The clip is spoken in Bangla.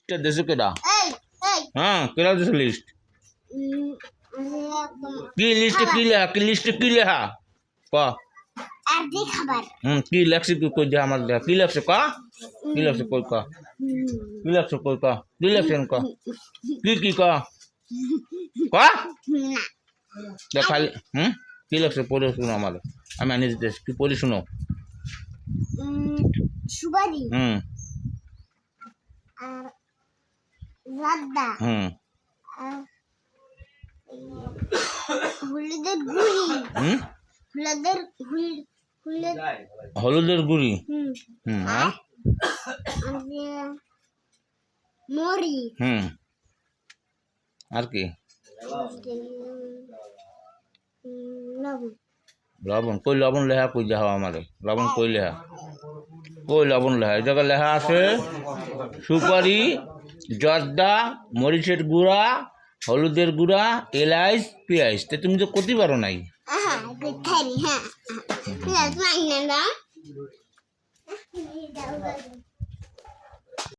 লিস্টটা দেশে কেডা? হ্যাঁ, কেডা দেশে লিস্ট? কি লিস্টে কি লেখা ক? কি লেখছে কই দে আমার কি লেখছে ক? কি লেখছে কই ক? কি লেখছে কই ক? কি লেখছেন ক? কি ক? ক খালি কি লেখছে পড়ে শুনো আমাদের, আমি আনি দিতে কি পড়ে শুনো। সুপারি আর রাদ্দা আর হলুদের গুড়ি হলুদের গুড়ি আর মরি আর কি লবণ কই লবণ লেখা কই যাও আমারে লবণ কই লেখা কই লবণ লেখা এই জায়গায় লেখা আছে সুপারি জর্দা মরিচের গুঁড়া হলুদের গুঁড়া এলাচ পেঁয়াজ। তা তুমি তো করতে পারো নাই। হ্যাঁ